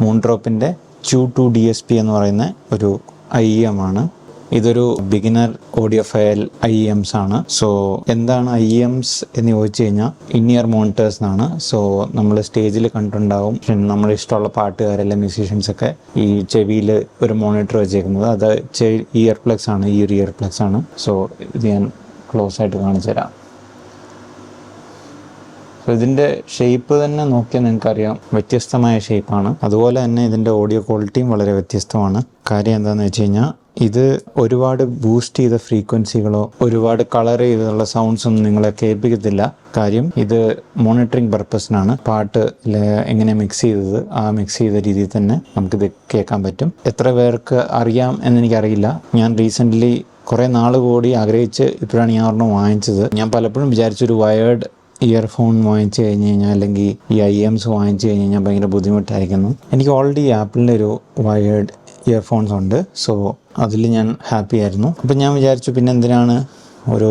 മൂൺഡ്രോപ്പിൻ്റെ Q2 DSP എന്ന് പറയുന്ന ഒരു IEM ആണ്. ഇതൊരു ബിഗിനർ ഓഡിയോഫയൽ IEMs ആണ്. സോ എന്താണ് IEMs എന്ന് ചോദിച്ചു കഴിഞ്ഞാൽ ഇൻ-ഇയർ മോണിറ്റേഴ്സ് എന്നാണ്. സോ നമ്മൾ സ്റ്റേജിൽ കണ്ടിട്ടുണ്ടാവും, നമ്മൾ ഇഷ്ടമുള്ള പാട്ടുകാരെല്ലാം മ്യൂസീഷ്യൻസൊക്കെ ഈ ചെവിയിൽ ഒരു മോണിറ്റർ വെച്ചേക്കുന്നത്. അത് ഇയർ പ്ലഗ്സ് ആണ്, ഈ ഒരു ഇയർ പ്ലഗ്സ് ആണ്. സോ ഇത് ഞാൻ ക്ലോസ് ആയിട്ട് കാണിച്ചു തരാം. ഇതിൻ്റെ ഷേപ്പ് തന്നെ നോക്കിയാൽ നിങ്ങൾക്കറിയാം, വ്യത്യസ്തമായ ഷേപ്പാണ്. അതുപോലെ തന്നെ ഇതിൻ്റെ ഓഡിയോ ക്വാളിറ്റിയും വളരെ വ്യത്യസ്തമാണ്. കാര്യം എന്താണെന്ന് വെച്ച് കഴിഞ്ഞാൽ ഇത് ഒരുപാട് ബൂസ്റ്റ് ചെയ്ത ഫ്രീക്വൻസികളോ ഒരുപാട് കളർ ചെയ്തുള്ള സൗണ്ട്സ് ഒന്നും നിങ്ങളെ കേൾപ്പിക്കത്തില്ല. കാര്യം ഇത് മോണിറ്ററിങ് പർപ്പസിനാണ്. പാട്ട് എങ്ങനെ മിക്സ് ചെയ്തത്, ആ മിക്സ് ചെയ്ത രീതിയിൽ തന്നെ നമുക്കിത് കേൾക്കാൻ പറ്റും. എത്ര പേർക്ക് അറിയാം എന്നെനിക്കറിയില്ല. ഞാൻ റീസെൻ്റ്ലി കുറേ നാൾ കൂടി ആഗ്രഹിച്ച് ഇപ്പോഴാണ് ഞാൻ ഒരെണ്ണം വാങ്ങിച്ചത്. ഞാൻ പലപ്പോഴും വിചാരിച്ചൊരു വയേർഡ് ഇയർഫോൺ വാങ്ങിച്ചു കഴിഞ്ഞ് കഴിഞ്ഞാൽ അല്ലെങ്കിൽ ഈ IEMs വാങ്ങിച്ചു കഴിഞ്ഞ് കഴിഞ്ഞാൽ ഭയങ്കര ബുദ്ധിമുട്ടായിരിക്കുന്നു. എനിക്ക് ഓൾറെഡി ആപ്പിളിൻ്റെ ഒരു വയേർഡ് ഇയർഫോൺസ് ഉണ്ട്. സോ അതിൽ ഞാൻ ഹാപ്പി ആയിരുന്നു. അപ്പം ഞാൻ വിചാരിച്ചു പിന്നെ എന്തിനാണ് ഒരു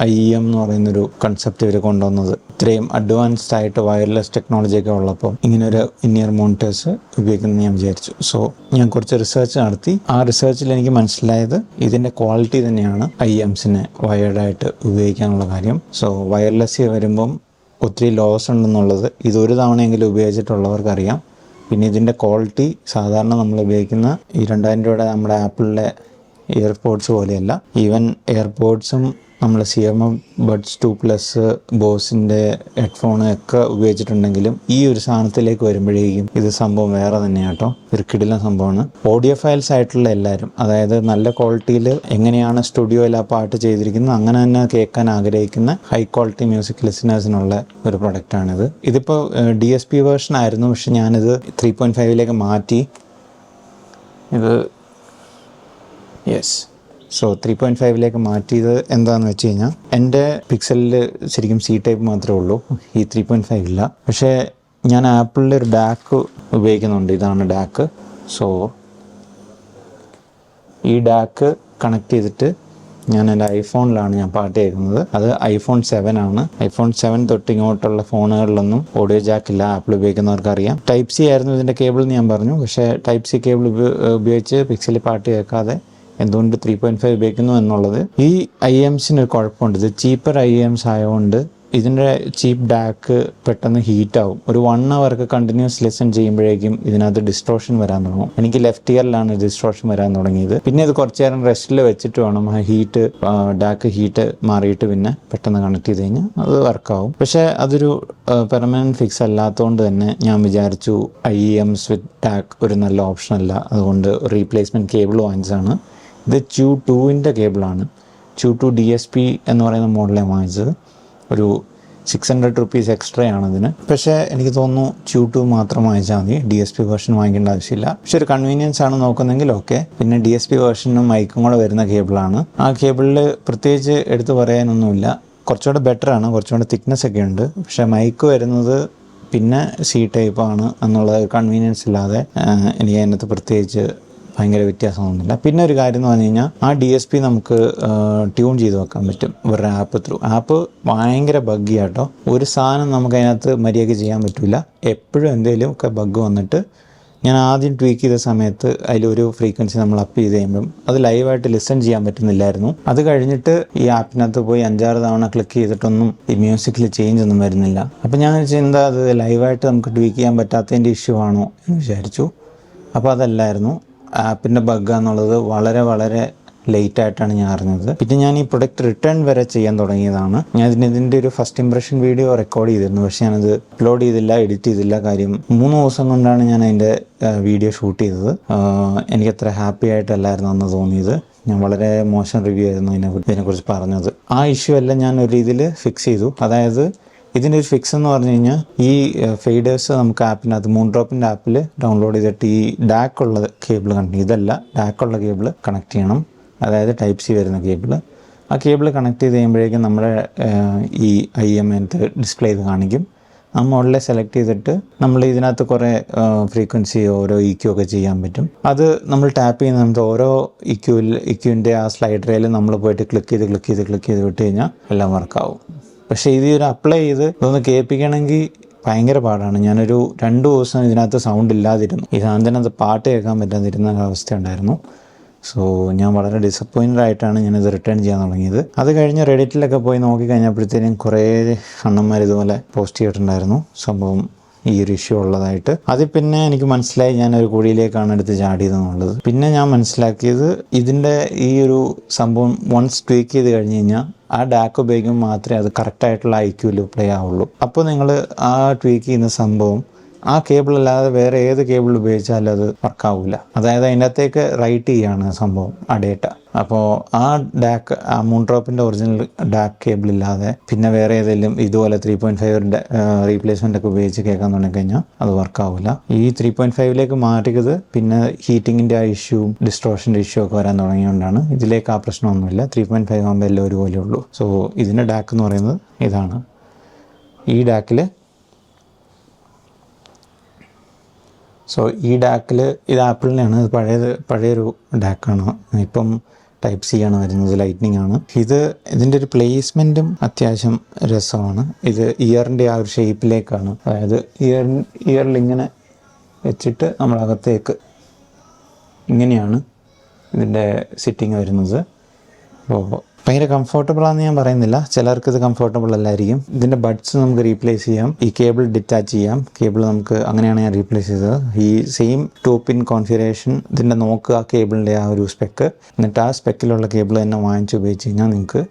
IEM എന്ന് പറയുന്നൊരു കൺസെപ്റ്റ് ഇവർ കൊണ്ടുവന്നത്. ഇത്രയും അഡ്വാൻസ്ഡ് ആയിട്ട് വയർലെസ് ടെക്നോളജിയൊക്കെ ഉള്ളപ്പോൾ ഇങ്ങനൊരു ഇൻ-ഇയർ മോണിറ്റേഴ്സ് ഉപയോഗിക്കുന്നത് ഞാൻ വിചാരിച്ചു. സോ ഞാൻ കുറച്ച് റിസർച്ച് നടത്തി. ആ റിസർച്ചിൽ എനിക്ക് മനസ്സിലായത് ഇതിൻ്റെ ക്വാളിറ്റി തന്നെയാണ് IEMsനെ വയേർഡായിട്ട് ഉപയോഗിക്കാനുള്ള കാര്യം. സോ വയർലെസ് വരുമ്പം ഒത്തിരി ലോസ് ഉണ്ടെന്നുള്ളത് ഇതൊരു തവണയെങ്കിലും ഉപയോഗിച്ചിട്ടുള്ളവർക്കറിയാം. പിന്നെ ഇതിൻ്റെ ക്വാളിറ്റി സാധാരണ നമ്മൾ ഉപയോഗിക്കുന്ന ഈ 2000 രൂപയുടെ നമ്മുടെ ആപ്പിളിലെ ഇയർപോഡ്സ് പോലെയല്ല. ഈവൻ എയർപോഡ്സും നമ്മൾ CMM ബഡ്സ് 2+ ബോസിൻ്റെ ഹെഡ്ഫോൺ ഒക്കെ ഉപയോഗിച്ചിട്ടുണ്ടെങ്കിലും ഈ ഒരു സാധനത്തിലേക്ക് വരുമ്പോഴേക്കും ഇത് സംഭവം വേറെ തന്നെയാണ് കേട്ടോ. ഒരു കിടിലൻ സംഭവമാണ്. ഓഡിയോ ഫയൽസ് ആയിട്ടുള്ള എല്ലാവരും, അതായത് നല്ല ക്വാളിറ്റിയിൽ എങ്ങനെയാണ് സ്റ്റുഡിയോയിൽ ആ പാട്ട് ചെയ്തിരിക്കുന്നത് അങ്ങനെ തന്നെ കേൾക്കാൻ ആഗ്രഹിക്കുന്ന ഹൈ ക്വാളിറ്റി മ്യൂസിക് ലിസണേഴ്സിനുള്ള ഒരു പ്രൊഡക്റ്റാണിത്. ഇതിപ്പോൾ DSP വേർഷൻ ആയിരുന്നു, പക്ഷെ ഞാനിത് 3.5 മാറ്റി. ഇത് സോ 3.5 മാറ്റിയത് എന്താണെന്ന് വെച്ച് കഴിഞ്ഞാൽ എൻ്റെ പിക്സലിൽ ശരിക്കും C ടൈപ്പ് മാത്രമേ ഉള്ളൂ, ഈ 3.5 ഇല്ല. പക്ഷേ ഞാൻ ആപ്പിളിൻ്റെ ഒരു DAC ഉപയോഗിക്കുന്നുണ്ട്. ഇതാണ് DAC. സോ ഈ DAC കണക്ട് ചെയ്തിട്ട് ഞാൻ എൻ്റെ ഐഫോണിലാണ് ഞാൻ പാട്ട് കേൾക്കുന്നത്. അത് iPhone 7 ആണ്. iPhone 7 തൊട്ട് ഇങ്ങോട്ടുള്ള ഫോണുകളിലൊന്നും ഓഡിയോ ജാക്ക് ഇല്ല. ആപ്പിൾ ഉപയോഗിക്കുന്നവർക്ക് അറിയാം. Type C ആയിരുന്നു ഇതിൻ്റെ കേബിൾ എന്ന് ഞാൻ പറഞ്ഞു. പക്ഷേ Type C കേബിൾ ഉപയോഗിച്ച് പിക്സലിൽ പാട്ട് കേൾക്കാതെ എന്തുകൊണ്ട് 3.5 ഉപയോഗിക്കുന്നു എന്നുള്ളത്, ഈ IEMsന് ഒരു കുഴപ്പമുണ്ട്. ഇത് ചീപ്പർ IEMs ആയതുകൊണ്ട് ഇതിൻ്റെ ചീപ്പ് DAC പെട്ടെന്ന് ഹീറ്റാവും. ഒരു 1 hour കണ്ടിന്യൂസ് ലിസൺ ചെയ്യുമ്പോഴേക്കും ഇതിനകത്ത് ഡിസ്ട്രോഷൻ വരാൻ തുടങ്ങും. എനിക്ക് ലെഫ്റ്റ് ഇയറിലാണ് ഡിസ്ട്രോഷൻ വരാൻ തുടങ്ങിയത്. പിന്നെ ഇത് കുറച്ച് നേരം റെസ്റ്റിൽ വെച്ചിട്ട് വേണം ആ DAC ഹീറ്റ് മാറിയിട്ട് പിന്നെ പെട്ടെന്ന് കണക്ട് ചെയ്ത് കഴിഞ്ഞാൽ അത് വർക്കാവും. പക്ഷേ അതൊരു പെർമനൻറ്റ് ഫിക്സ് അല്ലാത്തതുകൊണ്ട് തന്നെ ഞാൻ വിചാരിച്ചു IEMs വിത്ത് DAC ഒരു നല്ല ഓപ്ഷൻ അല്ല. അതുകൊണ്ട് റീപ്ലേസ്മെൻറ്റ് കേബിൾ വാങ്ങിച്ചതാണ്. ഇത് Q2ൻ്റെ കേബിളാണ്. Q2 DSP എന്ന് പറയുന്ന മോഡലാണ് വാങ്ങിച്ചത്. ഒരു 600 rupees എക്സ്ട്രാ ആണ് ഇതിന്. പക്ഷേ എനിക്ക് തോന്നുന്നു Q2 മാത്രം വാങ്ങിച്ചാൽ മതി, DSP വേർഷൻ വാങ്ങിക്കേണ്ട ആവശ്യമില്ല. പക്ഷെ ഒരു കൺവീനിയൻസ് ആണ് നോക്കുന്നെങ്കിൽ ഓക്കെ. പിന്നെ DSP വേർഷനും മൈക്കും കൂടെ വരുന്ന കേബിളാണ്. ആ കേബിളിൽ പ്രത്യേകിച്ച് എടുത്ത് പറയാനൊന്നുമില്ല. കുറച്ചുകൂടെ ബെറ്ററാണ്, കുറച്ചുകൂടെ തിക്നെസ് ഒക്കെ ഉണ്ട്. പക്ഷേ മൈക്ക് വരുന്നത് പിന്നെ C ടൈപ്പാണ് എന്നുള്ളത് കൺവീനിയൻസ് ഇല്ലാതെ എനിക്ക് അതിനകത്ത് പ്രത്യേകിച്ച് ഭയങ്കര വ്യത്യാസമൊന്നുമില്ല. പിന്നെ ഒരു കാര്യം എന്ന് പറഞ്ഞു കഴിഞ്ഞാൽ ആ DSP നമുക്ക് ട്യൂൺ ചെയ്ത് വെക്കാൻ പറ്റും ഒരു ആപ്പ് ത്രൂ. ആപ്പ് ഭയങ്കര ബഗ്ഗിയാട്ടോ. ഒരു സാധനം നമുക്ക് അതിനകത്ത് മര്യാദയ്ക്ക് ചെയ്യാൻ പറ്റില്ല. എപ്പോഴും എന്തെങ്കിലും ഒക്കെ ബഗ് വന്നിട്ട് ഞാൻ ആദ്യം ട്വീക്ക് ചെയ്ത സമയത്ത് അതിലൊരു ഫ്രീക്വൻസി നമ്മൾ അപ്പ് ചെയ്ത് കഴിയുമ്പം അത് ലൈവായിട്ട് ലിസൺ ചെയ്യാൻ പറ്റുന്നില്ലായിരുന്നു. അത് കഴിഞ്ഞിട്ട് ഈ ആപ്പിനകത്ത് പോയി 5-6 തവണ ക്ലിക്ക് ചെയ്തിട്ടൊന്നും ഈ മ്യൂസിക്കിൽ ചേഞ്ച് ഒന്നും വരുന്നില്ല. അപ്പം ഞാൻ എന്താ അത് ലൈവായിട്ട് നമുക്ക് ട്വീക്ക് ചെയ്യാൻ പറ്റാത്തതിൻ്റെ ഇഷ്യൂ ആണോ എന്ന് വിചാരിച്ചു. അപ്പോൾ അതല്ലായിരുന്നു, ആപ്പിൻ്റെ ബഗ്ഗാന്നുള്ളത് വളരെ വളരെ ലേറ്റായിട്ടാണ് ഞാൻ അറിഞ്ഞത്. പിന്നെ ഞാൻ ഈ പ്രൊഡക്റ്റ് റിട്ടേൺ വരെ ചെയ്യാൻ തുടങ്ങിയതാണ്. ഞാൻ ഇതിൻ്റെ ഒരു ഫസ്റ്റ് ഇംപ്രഷൻ വീഡിയോ റെക്കോർഡ് ചെയ്തിരുന്നു. പക്ഷേ ഞാനത് അപ്ലോഡ് ചെയ്തില്ല, എഡിറ്റ് ചെയ്തില്ല. കാര്യം 3 ദിവസം കൊണ്ടാണ് ഞാൻ അതിൻ്റെ വീഡിയോ ഷൂട്ട് ചെയ്തത്. എനിക്കത്ര ഹാപ്പി ആയിട്ടല്ലായിരുന്നു അന്ന് തോന്നിയത്. ഞാൻ വളരെ മോശം റിവ്യൂ ആയിരുന്നു ഇതിനെക്കുറിച്ച് പറഞ്ഞത്. ആ ഇഷ്യൂ എല്ലാം ഞാൻ ഒരു രീതിയിൽ ഫിക്സ് ചെയ്തു. അതായത് ഇതിൻ്റെ ഒരു ഫിക്സ് എന്ന് പറഞ്ഞു കഴിഞ്ഞാൽ ഈ ഫെയ്ഡേഴ്സ് നമുക്ക് ആപ്പിനകത്ത് മൂൺഡ്രോപ്പിൻ്റെ ആപ്പിൽ ഡൗൺലോഡ് ചെയ്തിട്ട് ഈ DAC ഉള്ള കേബിൾ ഇതല്ല DAC ഉള്ള കേബിൾ കണക്ട് ചെയ്യണം. അതായത് Type C വരുന്ന കേബിൾ. ആ കേബിൾ കണക്ട് ചെയ്ത് കഴിയുമ്പോഴേക്കും നമ്മുടെ ഈ IEM ഡിസ്പ്ലേ ചെയ്ത് കാണിക്കും. ആ മോഡലെ സെലക്ട് ചെയ്തിട്ട് നമ്മൾ ഇതിനകത്ത് കുറേ ഫ്രീക്വൻസി ഓരോ EQ ഒക്കെ ചെയ്യാൻ പറ്റും. അത് നമ്മൾ ടാപ്പ് ചെയ്യുന്ന നമുക്ക് ഓരോ EQൻ്റെ ആ സ്ലൈഡറിൽ നമ്മൾ പോയിട്ട് ക്ലിക്ക് ചെയ്ത് വിട്ട് കഴിഞ്ഞാൽ എല്ലാം വർക്കാവും. പക്ഷേ ഇത് ഒരു അപ്ലൈ ചെയ്ത് ഇതൊന്ന് കേൾപ്പിക്കണമെങ്കിൽ ഭയങ്കര പാടാണ്. ഞാനൊരു 2 ദിവസം ഇതിനകത്ത് സൗണ്ട് ഇല്ലാതിരുന്നു. ഈ സാധനത്തിനകത്ത് പാട്ട് കേൾക്കാൻ പറ്റാതിരുന്ന അവസ്ഥ ഉണ്ടായിരുന്നു. സോ ഞാൻ വളരെ ഡിസപ്പോയിൻറ്റഡ് ആയിട്ടാണ് ഞാനിത് റിട്ടേൺ ചെയ്യാൻ തുടങ്ങിയത്. അത് കഴിഞ്ഞ് റെഡിറ്റിലൊക്കെ പോയി നോക്കി കഴിഞ്ഞപ്പോഴത്തേനും കുറേ അണ്ണന്മാർ ഇതുപോലെ പോസ്റ്റ് ചെയ്തിട്ടുണ്ടായിരുന്നു സംഭവം ഈ ഒരു ഇഷ്യൂ ഉള്ളതായിട്ട്. അതിൽ പിന്നെ എനിക്ക് മനസ്സിലായി ഞാനൊരു കുഴിയിലേക്കാണ് എടുത്ത് ചാടിയതെന്നുള്ളത്. പിന്നെ ഞാൻ മനസ്സിലാക്കിയത് ഇതിൻ്റെ ഈ ഒരു സംഭവം വൺസ് ട്വീക്ക് ചെയ്ത് കഴിഞ്ഞ് കഴിഞ്ഞാൽ ആ ഡാക്ക് ഉപയോഗിക്കുമ്പോൾ മാത്രമേ അത് കറക്റ്റായിട്ടുള്ള IQ പ്ലേ ആവുള്ളൂ. അപ്പോൾ നിങ്ങൾ ആ ട്വീക്ക് ചെയ്യുന്ന സംഭവം ആ കേബിൾ അല്ലാതെ വേറെ ഏത് കേബിൾ ഉപയോഗിച്ചാലും അത് വർക്കാവില്ല. അതായത് അതിൻ്റെ അകത്തേക്ക് റൈറ്റ് ചെയ്യുകയാണ് സംഭവം ആ ഡേറ്റ. അപ്പോൾ ആ ഡാക്ക് ആ മൂൺഡ്രോപ്പിൻ്റെ ഒറിജിനൽ ഡാക്ക് കേബിൾ ഇല്ലാതെ പിന്നെ വേറെ ഏതെങ്കിലും ഇതുപോലെ 3.5 റീപ്ലേസ്മെൻ്റ് ഒക്കെ ഉപയോഗിച്ച് കേൾക്കാൻ തുടങ്ങിക്കഴിഞ്ഞാൽ അത് വർക്കാവില്ല. ഈ 3.5 മാറ്റിയത് പിന്നെ ഹീറ്റിങ്ങിൻ്റെ ആ ഇഷ്യൂവും ഡിസ്ട്രോഷൻ്റെ ഇഷ്യൂ ഒക്കെ വരാൻ തുടങ്ങിയതുകൊണ്ടാണ്. ഇതിലേക്ക് ആ പ്രശ്നമൊന്നുമില്ല. 3.5 ആകുമ്പോൾ എല്ലാം ഒരുപോലെ ഉള്ളൂ. സോ ഇതിൻ്റെ ഡാക്ക് എന്ന് പറയുന്നത് ഇതാണ്. ഈ ഡാക്കിൽ ഈ ഡാക്കിൽ ഇത് ആപ്പിളിനാണ്. ഇത് പഴയൊരു ഡാക്കാണ്. ഇപ്പം Type C ആണ് വരുന്നത്, ലൈറ്റ്നിങ് ആണ്. ഇതിൻ്റെ ഒരു പ്ലേസ്മെൻറ്റും അത്യാവശ്യം രസമാണ്. ഇത് ഇയറിൻ്റെ ആ ഒരു ഷേപ്പിലേക്കാണ്. അതായത് ഇയറിൽ ഇങ്ങനെ വെച്ചിട്ട് നമ്മളകത്തേക്ക് ഇങ്ങനെയാണ് ഇതിൻ്റെ സിറ്റിങ് വരുന്നത്. അപ്പോൾ ഭയങ്കര കംഫർട്ടബിളാണെന്ന് ഞാൻ പറയുന്നില്ല. ചിലർക്ക് ഇത് കംഫർട്ടബിൾ അല്ലായിരിക്കും. ഇതിൻ്റെ ബഡ്സ് നമുക്ക് റീപ്ലേസ് ചെയ്യാം. ഈ കേബിൾ ഡിറ്റാച്ച് ചെയ്യാം. കേബിൾ നമുക്ക് അങ്ങനെയാണ് ഞാൻ റീപ്ലേസ് ചെയ്തത്. ഈ സെയിം 2 പിൻ കോൺഫിഗറേഷൻ ഇതിൻ്റെ നോക്കുക കേബിളിൻ്റെ ആ ഒരു സ്പെക്ക്. എന്നിട്ട് ആ സ്പെക്കിലുള്ള കേബിൾ തന്നെ വാങ്ങിച്ച് ഉപയോഗിച്ച് കഴിഞ്ഞാൽ നിങ്ങൾക്ക്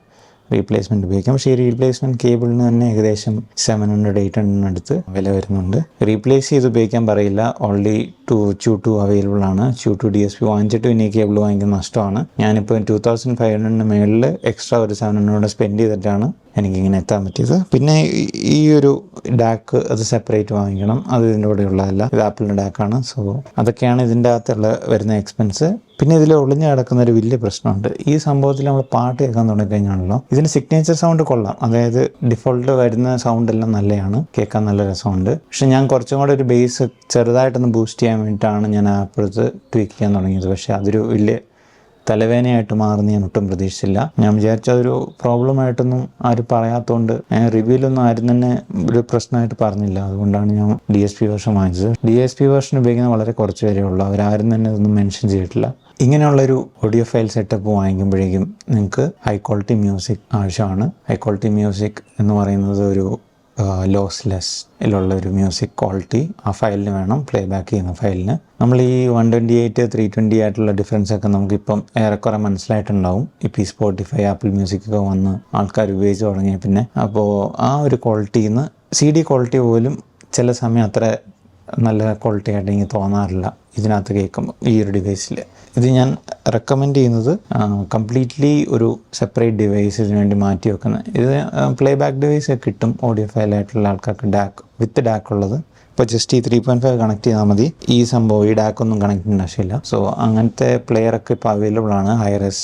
റീപ്ലേസ്മെൻറ്റ് ഉപയോഗിക്കാം. പക്ഷേ ഈ റീപ്ലേസ്മെൻറ്റ് കേബിളിന് തന്നെ ഏകദേശം 700-800 അടുത്ത് വില വരുന്നുണ്ട്. റീപ്ലേസ് ചെയ്ത് ഉപയോഗിക്കാൻ പറയില്ല. ഓൾറെഡി Q2 അവൈലബിൾ ആണ്. Q2 DSP വാങ്ങിച്ചിട്ട് പിന്നെ ഈ കേബിൾ വാങ്ങിക്കുന്ന നഷ്ടമാണ്. ഞാനിപ്പോൾ 2500 മേളിൽ എക്സ്ട്രാ ഒരു 700 സ്പെൻഡ് ചെയ്തിട്ടാണ് എനിക്കിങ്ങനെ എത്താൻ പറ്റിയത്. പിന്നെ ഈ ഒരു ഡാക്ക് അത് സെപ്പറേറ്റ് വാങ്ങിക്കണം. അത് ഇതിൻ്റെ കൂടെ ഉള്ളതല്ല. ഇത് ആപ്പിളിൻ്റെ ഡാക്കാണ്. സോ അതൊക്കെയാണ് ഇതിൻ്റെ അകത്തുള്ള വരുന്ന എക്സ്പെൻസ്. പിന്നെ ഇതിൽ ഒളിഞ്ഞു കിടക്കുന്ന ഒരു വലിയ പ്രശ്നമുണ്ട്. ഈ സംഭവത്തിൽ നമ്മൾ പാട്ട് കേൾക്കാൻ തുടങ്ങിക്കഴിഞ്ഞാണല്ലോ, ഇതിന് സിഗ്നേച്ചർ സൗണ്ട് കൊള്ളാം. അതായത് ഡിഫോൾട്ട് വരുന്ന സൗണ്ട് എല്ലാം നല്ലതാണ്, കേൾക്കാൻ നല്ല രസമുണ്ട്. പക്ഷെ ഞാൻ കുറച്ചും കൂടെ ഒരു ബേസ് ചെറുതായിട്ടൊന്ന് ബൂസ്റ്റ് ചെയ്യാൻ വേണ്ടിയിട്ടാണ് ഞാൻ ആപ്പിളത്ത് ട്വീക്ക് ചെയ്യാൻ തുടങ്ങിയത്. പക്ഷേ അതൊരു വലിയ തലവേദനയായിട്ട് മാറുന്ന ഞാൻ ഒട്ടും പ്രതീക്ഷിച്ചില്ല. ഞാൻ വിചാരിച്ച അതൊരു പ്രോബ്ലമായിട്ടൊന്നും ആരും പറയാത്തതുകൊണ്ട് റിവ്യൂലൊന്നും ആരും തന്നെ ഒരു പ്രശ്നമായിട്ട് പറഞ്ഞില്ല. അതുകൊണ്ടാണ് ഞാൻ DSP വേർഷൻ വാങ്ങിച്ചത്. DSP വേർഷൻ ഉപയോഗിക്കുന്ന വളരെ കുറച്ച് പേരേ ഉള്ളൂ. അവരാരും തന്നെ ഇതൊന്നും മെൻഷൻ ചെയ്തിട്ടില്ല. ഇങ്ങനെയുള്ളൊരു ഓഡിയോ ഫയൽ സെറ്റപ്പ് വാങ്ങിക്കുമ്പോഴേക്കും നിങ്ങൾക്ക് ഹൈ ക്വാളിറ്റി മ്യൂസിക് ആവശ്യമാണ്. ഹൈ ക്വാളിറ്റി മ്യൂസിക് എന്ന് പറയുന്നത് ഒരു ലോസ്ലെസ്സിലുള്ള ഒരു മ്യൂസിക് ക്വാളിറ്റി ആ ഫയലിന് വേണം, പ്ലേ ബാക്ക് ചെയ്യുന്ന ഫയലിന്. നമ്മൾ ഈ 128 320 ആയിട്ടുള്ള ഡിഫറൻസ് ഒക്കെ നമുക്കിപ്പം ഏറെക്കുറെ മനസ്സിലായിട്ടുണ്ടാവും. ഇപ്പോൾ ഈ സ്പോട്ടിഫൈ, ആപ്പിൾ മ്യൂസിക് ഒക്കെ വന്ന് ആൾക്കാർ ഉപയോഗിച്ച് തുടങ്ങിയ പിന്നെ. അപ്പോൾ ആ ഒരു ക്വാളിറ്റിയിൽ നിന്ന് CD ക്വാളിറ്റി പോലും ചില സമയം അത്ര നല്ല ക്വാളിറ്റി ആയിട്ട് എനിക്ക് തോന്നാറില്ല ഇതിനകത്ത് കേൾക്കുമ്പോൾ ഈ ഒരു ഡിവൈസിൽ. ഇത് ഞാൻ റെക്കമെൻഡ് ചെയ്യുന്നത് കംപ്ലീറ്റ്ലി ഒരു സെപ്പറേറ്റ് ഡിവൈസ് ഇതിനു വേണ്ടി മാറ്റി വെക്കുന്നത്. ഇത് പ്ലേ ബാക്ക് ഡിവൈസ് കിട്ടും ഓഡിയോ ഫയലായിട്ടുള്ള ആൾക്കാർക്ക്, വിത്ത് ഡാക്ക് ഉള്ളത്. ഇപ്പോൾ ജസ്റ്റ് ഈ 3.5 കണക്ട് ചെയ്താൽ മതി. ഈ സംഭവം ഈ ഡാക്കൊന്നും കണക്ട് ചെയ്യേണ്ട ആവശ്യമില്ല. സോ അങ്ങനത്തെ പ്ലെയറൊക്കെ ഇപ്പോൾ അവൈലബിൾ ആണ്, ഹൈറസ്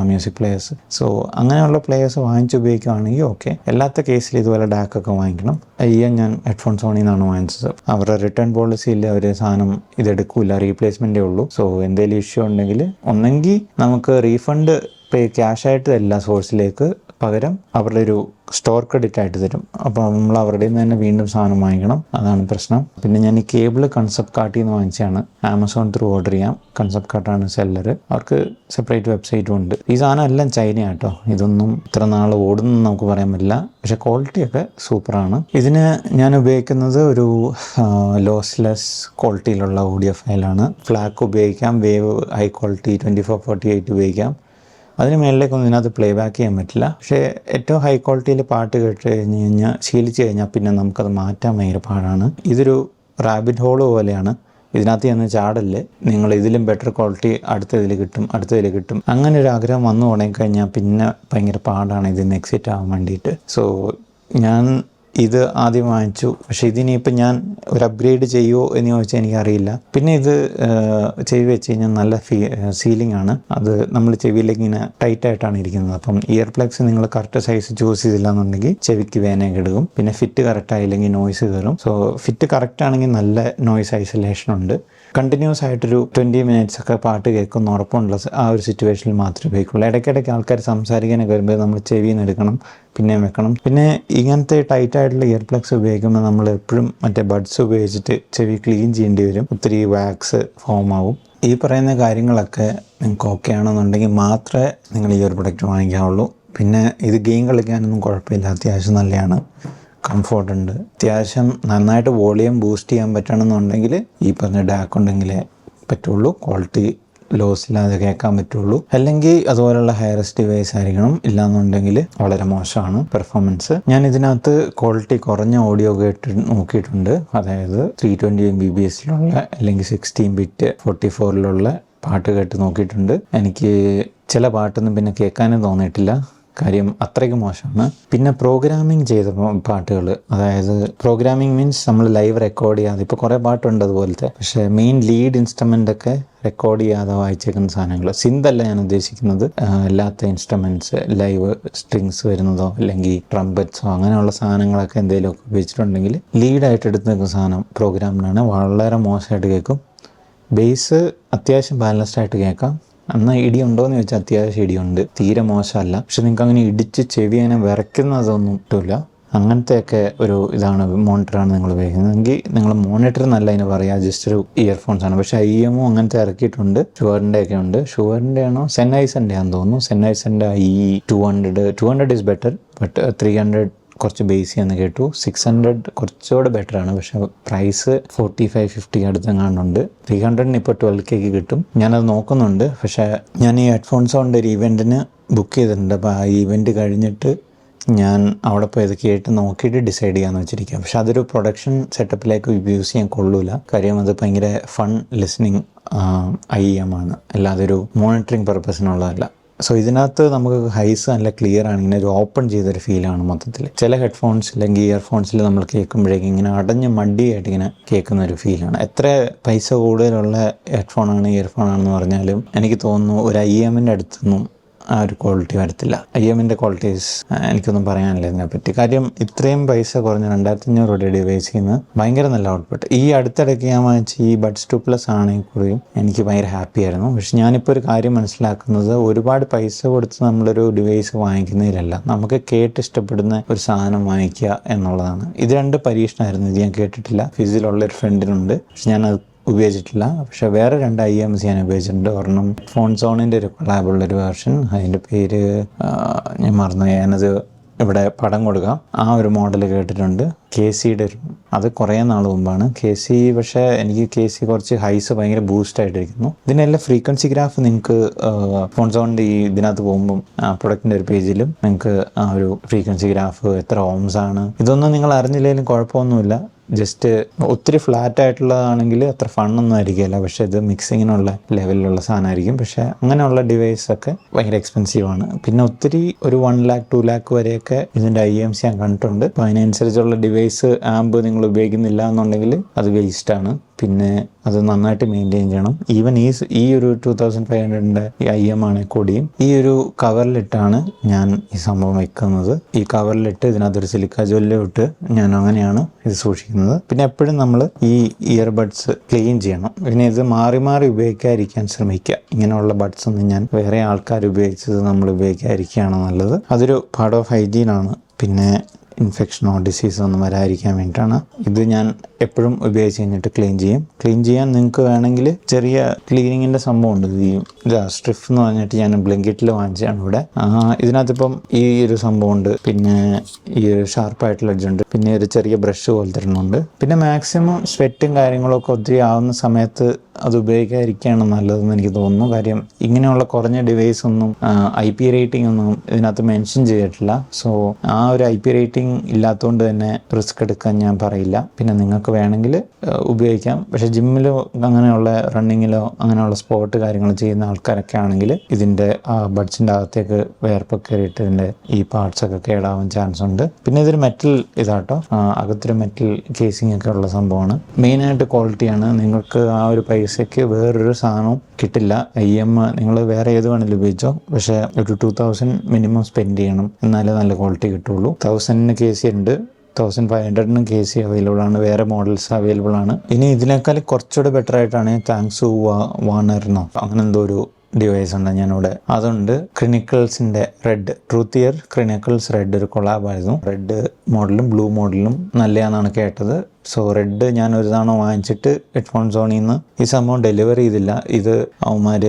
മ്യൂസിക് പ്ലെയേഴ്സ്. സോ അങ്ങനെയുള്ള പ്ലെയേഴ്സ് വാങ്ങിച്ച് ഉപയോഗിക്കുകയാണെങ്കിൽ ഓക്കെ. അല്ലാത്ത കേസിൽ ഇതുപോലെ ഡാക്കൊക്കെ വാങ്ങിക്കണം. ഞാൻ ഹെഡ്ഫോൺ സോണിൽ നിന്നാണ് വാങ്ങിച്ചത്. അവരുടെ റിട്ടേൺ പോളിസിയിൽ അവർ സാധനം ഇതെടുക്കില്ല, റീപ്ലേസ്മെൻറ്റേ ഉള്ളൂ. സോ എന്തെങ്കിലും ഇഷ്യൂ ഉണ്ടെങ്കിൽ ഒന്നെങ്കിൽ നമുക്ക് റീഫണ്ട് ക്യാഷായിട്ട് തരില്ല സോഴ്സിലേക്ക്, പകരം അവരുടെ ഒരു സ്റ്റോർ ക്രെഡിറ്റ് ആയിട്ട് തരും. അപ്പോൾ നമ്മൾ അവരുടെ നിന്ന് തന്നെ വീണ്ടും സാധനം വാങ്ങിക്കണം. അതാണ് പ്രശ്നം. പിന്നെ ഞാൻ ഈ കേബിൾ കൺസെപ്റ്റ് കാർട്ടിൽ നിന്ന് വാങ്ങിച്ചാണ്. ആമസോൺ ത്രൂ ഓർഡർ ചെയ്യാം. കൺസെപ്റ്റ് കാർട്ടാണ് സെല്ലർ. അവർക്ക് സെപ്പറേറ്റ് വെബ്സൈറ്റും ഉണ്ട്. ഈ സാധനം എല്ലാം ചൈനയാണ് കേട്ടോ. ഇതൊന്നും ഇത്ര നാൾ ഓടുന്നു നമുക്ക് പറയാൻ പറ്റില്ല. പക്ഷേ ക്വാളിറ്റിയൊക്കെ സൂപ്പറാണ്. ഇതിന് ഞാൻ ഉപയോഗിക്കുന്നത് ഒരു ലോസ്ലെസ് ക്വാളിറ്റിയിലുള്ള ഓഡിയോ ഫയലാണ്. ഫ്ലാക്ക് ഉപയോഗിക്കാം, വേവ് ഹൈ ക്വാളിറ്റി 2448 ഉപയോഗിക്കാം. അതിന് മേളിലേക്കൊന്നും ഇതിനകത്ത് പ്ലേ ബാക്ക് ചെയ്യാൻ പറ്റില്ല. പക്ഷേ ഏറ്റവും ഹൈ ക്വാളിറ്റിയിൽ പാട്ട് കേട്ട് ശീലിച്ച് കഴിഞ്ഞാൽ പിന്നെ നമുക്കത് മാറ്റാൻ ഭയങ്കര പാടാണ്. ഇതൊരു റാബിറ്റ് ഹോള് പോലെയാണ്. ഇതിനകത്ത് ചെന്ന് ചാടല്, നിങ്ങൾ ഇതിലും ബെറ്റർ ക്വാളിറ്റി അടുത്തതിൽ കിട്ടും. അങ്ങനെ ഒരു ആഗ്രഹം വന്നു തുടങ്ങിക്കഴിഞ്ഞാൽ പിന്നെ ഭയങ്കര പാടാണ് ഇതിന് എക്സിറ്റ് ആവാൻ വേണ്ടിയിട്ട്. സോ ഞാൻ ഇത് ആദ്യം വാങ്ങിച്ചു. പക്ഷേ ഇതിനിപ്പോൾ ഞാൻ ഒരു അപ്ഗ്രേഡ് ചെയ്യുമോ എന്ന് ചോദിച്ചാൽ എനിക്കറിയില്ല. പിന്നെ ഇത് ചെവി വെച്ച് കഴിഞ്ഞാൽ നല്ല സീലിംഗ് ആണ്. അത് നമ്മൾ ചെവിയിലേക്ക് ഇങ്ങനെ ടൈറ്റായിട്ടാണ് ഇരിക്കുന്നത്. അപ്പം ഇയർ പ്ലഗ്സ് നിങ്ങൾ കറക്റ്റ് സൈസ് ചൂസ് ചെയ്തില്ല എന്നുണ്ടെങ്കിൽ ചെവിക്ക് വേനയൊക്കെ എടുക്കും. പിന്നെ ഫിറ്റ് കറക്റ്റ് ആയില്ലെങ്കിൽ നോയ്സ് കയറും. സോ ഫിറ്റ് കറക്റ്റ് ആണെങ്കിൽ നല്ല നോയ്സ് ഐസൊലേഷൻ ഉണ്ട്. കണ്ടിന്യൂസ് ആയിട്ടൊരു 20 minutes ഒക്കെ പാട്ട് കേൾക്കുന്ന ഉറപ്പുള്ള ആ ഒരു സിറ്റുവേഷനിൽ മാത്രമേ ഉപയോഗിക്കുള്ളൂ. ഇടയ്ക്കിടയ്ക്ക് ആൾക്കാർ സംസാരിക്കാനൊക്കെ വരുമ്പോൾ നമ്മൾ ചെവിയിൽ നിന്ന് എടുക്കണം, പിന്നെയും വെക്കണം. പിന്നെ ഇങ്ങനത്തെ ടൈറ്റ് ആയിട്ടുള്ള ഇയർ പ്ലഗ്സ് ഉപയോഗിക്കുമ്പോൾ നമ്മൾ എപ്പോഴും മറ്റേ ബഡ്സ് ഉപയോഗിച്ചിട്ട് ചെവി ക്ലീൻ ചെയ്യേണ്ടി വരും. ഒത്തിരി വാക്സ് ഫോം ആവും. ഈ പറയുന്ന കാര്യങ്ങളൊക്കെ നിങ്ങൾക്ക് ഓക്കെ ആണെന്നുണ്ടെങ്കിൽ മാത്രമേ നിങ്ങൾ ഈ ഒരു പ്രൊഡക്റ്റ് വാങ്ങിക്കാവുള്ളൂ. പിന്നെ ഇത് ഗെയിം കളിക്കാനൊന്നും കുഴപ്പമില്ല, അത്യാവശ്യം നല്ലതാണ്, കംഫോർട്ട് ഉണ്ട്. അത്യാവശ്യം നന്നായിട്ട് വോളിയം ബൂസ്റ്റ് ചെയ്യാൻ പറ്റണമെന്നുണ്ടെങ്കിൽ ഈ പറഞ്ഞ ഡാക്ക് ഉണ്ടെങ്കിലേ പറ്റുള്ളൂ, ക്വാളിറ്റി ലോസ് ഇല്ലാതെ കേൾക്കാൻ പറ്റുള്ളൂ. അല്ലെങ്കിൽ അതുപോലുള്ള ഹയറസ്റ്റ് ഡിവൈസ് ആയിരിക്കണം, ഇല്ലാന്നുണ്ടെങ്കിൽ വളരെ മോശമാണ് പെർഫോമൻസ്. ഞാൻ ഇതിനകത്ത് ക്വാളിറ്റി കുറഞ്ഞ ഓഡിയോ കേട്ട് നോക്കിയിട്ടുണ്ട്. അതായത് 320 MBPS അല്ലെങ്കിൽ 16 ബിറ്റ് 44 പാട്ട് കേട്ട് നോക്കിയിട്ടുണ്ട്. എനിക്ക് ചില പാട്ടൊന്നും പിന്നെ കേൾക്കാനും തോന്നിയിട്ടില്ല, കാര്യം അത്രയ്ക്ക് മോശമാണ്. പിന്നെ പ്രോഗ്രാമിംഗ് ചെയ്ത പാട്ടുകൾ, അതായത് പ്രോഗ്രാമിംഗ് മീൻസ് നമ്മൾ ലൈവ് റെക്കോർഡ് ചെയ്യാതെ, ഇപ്പോൾ കുറേ പാട്ടുണ്ട് അതുപോലത്തെ, പക്ഷേ മെയിൻ ലീഡ് ഇൻസ്ട്രുമെൻ്റ് ഒക്കെ റെക്കോർഡ് ചെയ്യാതെ വായിച്ചേക്കുന്ന സാധനങ്ങൾ, സിന്തല്ല ഞാൻ ഉദ്ദേശിക്കുന്നത്, അല്ലാത്ത ഇൻസ്ട്രുമെൻറ്റ്സ് ലൈവ് സ്ട്രിങ്സ് വരുന്നതോ അല്ലെങ്കിൽ ട്രംപറ്റ്സോ അങ്ങനെയുള്ള സാധനങ്ങളൊക്കെ എന്തെങ്കിലുമൊക്കെ ഉപയോഗിച്ചിട്ടുണ്ടെങ്കിൽ ലീഡായിട്ട് എടുത്ത് നിൽക്കുന്ന സാധനം പ്രോഗ്രാമിനാണ്, വളരെ മോശമായിട്ട് കേൾക്കും. ബേസ് അത്യാവശ്യം ബാലൻസ്ഡ് ആയിട്ട് കേൾക്കാം. എന്നാൽ ഇടിയുണ്ടോയെന്ന് ചോദിച്ചാൽ അത്യാവശ്യം ഇടിയുണ്ട്, തീരെ മോശമല്ല. പക്ഷെ നിങ്ങൾക്ക് അങ്ങനെ ഇടിച്ച് ചെവി അങ്ങനെ വിറയ്ക്കുന്നതൊന്നും കിട്ടില്ല. അങ്ങനത്തെയൊക്കെ ഒരു ഇതാണ് മോണിറ്ററാണ് നിങ്ങൾ ഉപയോഗിക്കുന്നതെങ്കിൽ നിങ്ങൾ മോണിറ്റർ എന്നല്ല അതിന് പറയുക, ജസ്റ്റ് ഒരു ഇയർഫോൺസ് ആണ്. പക്ഷേ IEMO അങ്ങനത്തെ ഇറക്കിയിട്ടുണ്ട്, ഷുവറിൻ്റെ ഒക്കെ ഉണ്ട്. ഷുവറിൻ്റെ ആണോ സെന്നൈസറിൻ്റെ ആണെന്ന് തോന്നുന്നു. സെന്നൈസറിൻ്റെ i200 ഇസ് ബെറ്റർ, ബട്ട് 300 കുറച്ച് ബേസ് എന്ന് കേട്ടു. 600 കുറച്ചുകൂടെ ബെറ്ററാണ്, പക്ഷെ പ്രൈസ് 45-50 അടുത്തെങ്ങാണ്ടുണ്ട്. 300 ഇപ്പോൾ 12K കിട്ടും. ഞാനത് നോക്കുന്നുണ്ട്. പക്ഷേ ഞാൻ ഈ ഹെഡ്ഫോൺസ് കൊണ്ട് ഒരു ഇവൻറ്റിന് ബുക്ക് ചെയ്തിട്ടുണ്ട്. അപ്പോൾ ആ ഇവൻറ്റ് കഴിഞ്ഞിട്ട് ഞാൻ അവിടെ പോയി ഇത് കേട്ട് നോക്കിയിട്ട് ഡിസൈഡ് ചെയ്യാമെന്ന് വെച്ചിരിക്കുക. പക്ഷെ അതൊരു പ്രൊഡക്ഷൻ സെറ്റപ്പിലേക്ക് യൂസ് ചെയ്യാൻ കൊള്ളൂല, കാര്യം അത് ഭയങ്കര ഫൺ ലിസണിങ് IEM ആണ്, അല്ലാതെ ഒരു മോണിറ്ററിങ് പർപ്പസിനുള്ളതല്ല. സോ ഇതിനകത്ത് നമുക്ക് ഹൈസ് നല്ല ക്ലിയർ ആണ്, ഇങ്ങനെ ഒരു ഓപ്പൺ ചെയ്തൊരു ഫീലാണ് മൊത്തത്തിൽ. ചില ഹെഡ്ഫോൺസ് അല്ലെങ്കിൽ ഇയർഫോൺസിൽ നമ്മൾ കേൾക്കുമ്പോഴേക്കും ഇങ്ങനെ അടഞ്ഞ് മടിയായിട്ട് ഇങ്ങനെ കേൾക്കുന്ന ഒരു ഫീലാണ്. എത്ര പൈസ കൂടുതലുള്ള ഹെഡ്ഫോണാണ് ഇയർഫോണാണെന്ന് പറഞ്ഞാലും എനിക്ക് തോന്നുന്നു ഒരു IEMൻ്റെ അടുത്തൊന്നും ആ ഒരു ക്വാളിറ്റി വരത്തില്ല. IEMൻ്റെ ക്വാളിറ്റീസ് എനിക്കൊന്നും പറയാനില്ല ഇതിനെപ്പറ്റി. കാര്യം ഇത്രയും പൈസ കുറഞ്ഞ 2500 ഡിവൈസിൽ നിന്ന് ഭയങ്കര നല്ല ഔട്ട്പുട്ട്. ഈ അടുത്തിടയ്ക്ക് ഞാൻ വാങ്ങിച്ച ഈ ബഡ്സ് 2+ ആണെങ്കിൽ കൂടിയും എനിക്ക് ഭയങ്കര ഹാപ്പി ആയിരുന്നു. പക്ഷെ ഞാനിപ്പോൾ ഒരു കാര്യം മനസ്സിലാക്കുന്നത്, ഒരുപാട് പൈസ കൊടുത്ത് നമ്മളൊരു ഡിവൈസ് വാങ്ങിക്കുന്നതിലല്ല, നമുക്ക് കേട്ട് ഇഷ്ടപ്പെടുന്ന ഒരു സാധനം വാങ്ങിക്കുക എന്നുള്ളതാണ്. ഇത് 2 പരീക്ഷണമായിരുന്നു. ഇത് ഞാൻ കേട്ടിട്ടില്ല, ഫിസിലുള്ള ഒരു ഫ്രണ്ടിനുണ്ട്, പക്ഷെ ഞാനത് ഉപയോഗിച്ചിട്ടില്ല. പക്ഷെ വേറെ 2 IEMs ഞാൻ ഉപയോഗിച്ചിട്ടുണ്ട്. ഒരെണ്ണം ഫോൺസോണിൻ്റെ ഒരു കൊളാബുള്ളൊരു വേർഷൻ, അതിൻ്റെ പേര് ഞാൻ മറന്നു, ഞാനത് ഇവിടെ പടം കൊടുക്കാം. ആ ഒരു മോഡൽ കേട്ടിട്ടുണ്ട്. KCയുടെ ഒരു, അത് കുറേ നാൾ മുമ്പാണ് KC. പക്ഷേ എനിക്ക് KC കുറച്ച് ഹൈസ് ഭയങ്കര ബൂസ്റ്റ് ആയിട്ടിരിക്കുന്നു. ഇതിനെല്ലാം ഫ്രീക്വൻസി ഗ്രാഫ് നിങ്ങൾക്ക് ഫോൺസോണിൻ്റെ ഈ ഇതിനകത്ത് പോകുമ്പം പ്രൊഡക്റ്റിൻ്റെ ഒരു പേജിലും നിങ്ങൾക്ക് ആ ഒരു ഫ്രീക്വൻസി ഗ്രാഫ്, എത്ര ഓംസ് ആണ്, ഇതൊന്നും നിങ്ങൾ അറിഞ്ഞില്ലെങ്കിലും കുഴപ്പമൊന്നുമില്ല. ജസ്റ്റ് ഒത്തിരി ഫ്ലാറ്റ് ആയിട്ടുള്ളതാണെങ്കിൽ അത്ര ഫണ്ണൊന്നും ആയിരിക്കില്ല, പക്ഷേ ഇത് മിക്സിങ്ങിനുള്ള ലെവലിലുള്ള സാധനമായിരിക്കും. പക്ഷേ അങ്ങനെയുള്ള ഡിവൈസൊക്കെ ഭയങ്കര എക്സ്പെൻസീവാണ്. പിന്നെ ഒത്തിരി ഒരു 1 lakh 2 lakh വരെയൊക്കെ ഇതിൻ്റെ IEMs ഞാൻ കണ്ടിട്ടുണ്ട്. അപ്പോൾ അതിനനുസരിച്ചുള്ള ഡിവൈസ് ആമ്പ് നിങ്ങൾ ഉപയോഗിക്കുന്നില്ല എന്നുണ്ടെങ്കിൽ അത് വേസ്റ്റാണ്. പിന്നെ അത് നന്നായിട്ട് മെയിൻറ്റെയിൻ ചെയ്യണം. ഈവൻ ഈ ഒരു 2500 IEM ആണെങ്കിൽ കൂടിയും ഈ ഒരു കവറിലിട്ടാണ് ഞാൻ ഈ സംഭവം വെക്കുന്നത്. ഈ കവറിലിട്ട് ഇതിനകത്തൊരു സിലിക്ക ജെല്ല് ഇട്ട് ഞാൻ അങ്ങനെയാണ് ഇത് സൂക്ഷിക്കുന്നത്. പിന്നെ എപ്പോഴും നമ്മൾ ഈ ഇയർബഡ്സ് ക്ലീൻ ചെയ്യണം. പിന്നെ ഇത് മാറി മാറി ഉപയോഗിക്കാതിരിക്കാൻ ശ്രമിക്കുക. ഇങ്ങനെയുള്ള ബഡ്സ് ഒന്നും ഞാൻ വേറെ ആൾക്കാർ ഉപയോഗിച്ചത് നമ്മൾ ഉപയോഗിക്കാതിരിക്കുകയാണ് നല്ലത്. അതൊരു പാർട്ട് ഓഫ് ഹൈജീനാണ്. പിന്നെ ഇൻഫെക്ഷനോ ഡിസീസോ ഒന്നും വരാതിരിക്കാൻ വേണ്ടിയിട്ടാണ്. ഇത് ഞാൻ എപ്പോഴും ഉപയോഗിച്ച് കഴിഞ്ഞിട്ട് ക്ലീൻ ചെയ്യും. ക്ലീൻ ചെയ്യാൻ നിങ്ങൾക്ക് വേണമെങ്കിൽ ചെറിയ ക്ലീനിങ്ങിൻ്റെ സംഭവമുണ്ട്. ഇത് സ്ട്രിഫ് എന്ന് പറഞ്ഞിട്ട് ഞാൻ ബ്ലങ്കറ്റിൽ വാങ്ങിച്ചതാണ് ഇവിടെ. ഇതിനകത്തിപ്പം ഈ ഒരു സംഭവമുണ്ട്, പിന്നെ ഈ ഒരു ഷാർപ്പായിട്ടുള്ള എഡ്ജുണ്ട്, പിന്നെ ഒരു ചെറിയ ബ്രഷ് പോലത്തെ ഒരെണ്ണമുണ്ട്. പിന്നെ മാക്സിമം സ്വെറ്റും കാര്യങ്ങളൊക്കെ ഒത്തിരി ആവുന്ന സമയത്ത് അത് ഉപയോഗിക്കാതിരിക്കുകയാണ് നല്ലതെന്ന് എനിക്ക് തോന്നുന്നു. കാര്യം ഇങ്ങനെയുള്ള കുറഞ്ഞ ഡിവൈസ് ഒന്നും IP റേറ്റിംഗ് ഒന്നും ഇതിനകത്ത് മെൻഷൻ ചെയ്തിട്ടില്ല. സോ ആ ഒരു IP റേറ്റിംഗ് ഇല്ലാത്തതുകൊണ്ട് തന്നെ റിസ്ക് എടുക്കാൻ ഞാൻ പറയില്ല. പിന്നെ നിങ്ങൾക്ക് വേണമെങ്കിൽ ഉപയോഗിക്കാം. പക്ഷേ ജിമ്മിലോ അങ്ങനെയുള്ള റണ്ണിങ്ങിലോ അങ്ങനെയുള്ള സ്പോർട്ട് കാര്യങ്ങൾ ചെയ്യുന്ന ആൾക്കാരൊക്കെ ആണെങ്കിൽ ഇതിൻ്റെ ബഡ്സിൻ്റെ അകത്തേക്ക് വേർപ്പൊക്കെ കയറിയിട്ട് ഇതിൻ്റെ ഈ പാർട്സൊക്കെ കേടാവാൻ ചാൻസ് ഉണ്ട്. പിന്നെ ഇതൊരു മെറ്റൽ ഇതാട്ടോ, അകത്തൊരു മെറ്റൽ കേസിംഗ് ഒക്കെ ഉള്ള സംഭവമാണ്. മെയിനായിട്ട് ക്വാളിറ്റിയാണ്. നിങ്ങൾക്ക് ആ ഒരു പൈസയ്ക്ക് വേറൊരു സാധനവും കിട്ടില്ല. IEM നിങ്ങൾ വേറെ ഏത് വേണമെങ്കിലും ഉപയോഗിച്ചോ, പക്ഷേ ഒരു 2000 മിനിമം സ്പെൻഡ് ചെയ്യണം, എന്നാലേ നല്ല ക്വാളിറ്റി കിട്ടുള്ളൂ. 1000 KC ഉണ്ട്, 1500 KC അവൈലബിൾ ആണ്, വേറെ മോഡൽസ് അവൈലബിൾ ആണ്. ഇനി ഇതിനേക്കാൾ കുറച്ചുകൂടെ ബെറ്റർ ആയിട്ടാണ് താങ്ക്സ് വാർണറിനോ അങ്ങനെ എന്തോ ഒരു ഡിവൈസ് ഉണ്ട് ഞാനിവിടെ. അതുണ്ട്. ക്രിനിക്കിൾസിൻ്റെ റെഡ്, ട്രൂത്ത് ഇയർ ക്രിനിക്കിൾസ് റെഡ് ഒരു കൊളാബായിരുന്നു. റെഡ് മോഡലും ബ്ലൂ മോഡലും നല്ലതാണെന്നാണ് കേട്ടത്. സോ റെഡ് ഞാൻ ഒരു തവണ വാങ്ങിച്ചിട്ട് ഹെഡ്ഫോൺ സോണിൽ നിന്ന് ഈ സംഭവം ഡെലിവറി ചെയ്തില്ല. ഇത് അവന്മാർ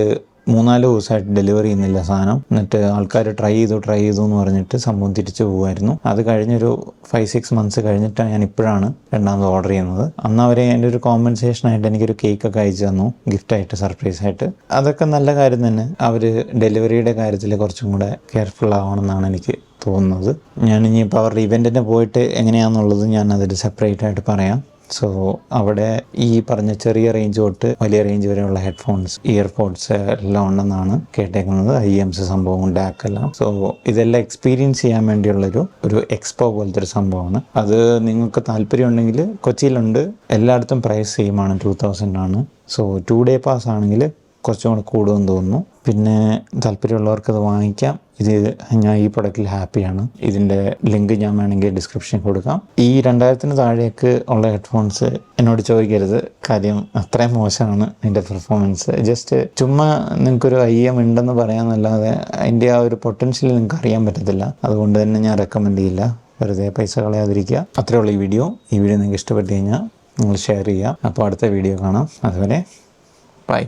3-4 ദിവസമായിട്ട് ഡെലിവറി ചെയ്യുന്നില്ല സാധനം. എന്നിട്ട് ആൾക്കാർ ട്രൈ ചെയ്തു എന്ന് പറഞ്ഞിട്ട് സംഭവം തിരിച്ചു പോകുമായിരുന്നു. അത് കഴിഞ്ഞൊരു 5-6 മന്ത്സ് കഴിഞ്ഞിട്ടാണ് ഞാൻ ഇപ്പോഴാണ് രണ്ടാമത് ഓർഡർ ചെയ്യുന്നത്. അന്ന് അവർ എൻ്റെ ഒരു കോമ്പൻസേഷനായിട്ട് എനിക്കൊരു കേക്കൊക്കെ അയച്ചു തന്നു ഗിഫ്റ്റായിട്ട്, സർപ്രൈസായിട്ട്. അതൊക്കെ നല്ല കാര്യം തന്നെ. അവർ ഡെലിവറിയുടെ കാര്യത്തിൽ കുറച്ചും കൂടെ കെയർഫുൾ ആവണമെന്നാണ് എനിക്ക് തോന്നുന്നത്. ഞാനിനിയിപ്പോൾ അവരുടെ ഇവൻറ്റിന് പോയിട്ട് എങ്ങനെയാണെന്നുള്ളത് ഞാൻ അതിൽ സെപ്പറേറ്റ് ആയിട്ട് പറയാം. സോ അവിടെ ഈ പറഞ്ഞ ചെറിയ റേഞ്ച് തൊട്ട് വലിയ റേഞ്ച് വരെയുള്ള ഹെഡ്ഫോൺസ്, ഇയർപോഡ്സ് എല്ലാം ഉണ്ടെന്നാണ് കേട്ടേക്കുന്നത്. IEMs സംഭവം, DAC എല്ലാം. സോ ഇതെല്ലാം എക്സ്പീരിയൻസ് ചെയ്യാൻ വേണ്ടിയുള്ളൊരു എക്സ്പോ പോലത്തെ ഒരു സംഭവമാണ്. അത് നിങ്ങൾക്ക് താല്പര്യം ഉണ്ടെങ്കിൽ കൊച്ചിയിലുണ്ട്. എല്ലായിടത്തും പ്രൈസ് സെയിമാണ്, 2000 ആണ്. സോ 2 day പാസ് ആണെങ്കിൽ കുറച്ചും കൂടെ കൂടുമെന്ന് തോന്നുന്നു. പിന്നെ താല്പര്യമുള്ളവർക്ക് അത് വാങ്ങിക്കാം. ഇത് ഞാൻ ഈ പ്രൊഡക്റ്റിൽ ഹാപ്പിയാണ്. ഇതിൻ്റെ ലിങ്ക് ഞാൻ വേണമെങ്കിൽ ഡിസ്ക്രിപ്ഷനിൽ കൊടുക്കാം. ഈ 2000 താഴേക്ക് ഉള്ള ഹെഡ്ഫോൺസ് എന്നോട് ചോദിക്കരുത്, കാര്യം അത്രയും മോശമാണ് അതിൻ്റെ പെർഫോമൻസ്. ജസ്റ്റ് ചുമ്മാ നിങ്ങൾക്കൊരു IEM ഉണ്ടെന്ന് പറയാമെന്നല്ലാതെ അതിൻ്റെ ആ ഒരു പൊട്ടൻഷ്യൽ നിങ്ങൾക്ക് അറിയാൻ പറ്റത്തില്ല. അതുകൊണ്ട് തന്നെ ഞാൻ റെക്കമെൻഡ് ചെയ്യില്ല. വെറുതെ പൈസ കളയാതിരിക്കുക. അത്രേ ഉള്ളൂ ഈ വീഡിയോ നിങ്ങൾക്ക് ഇഷ്ടപ്പെട്ട് കഴിഞ്ഞാൽ നിങ്ങൾ ഷെയർ ചെയ്യുക. അപ്പോൾ അടുത്ത വീഡിയോ കാണാം. അതുവരെ ബൈ.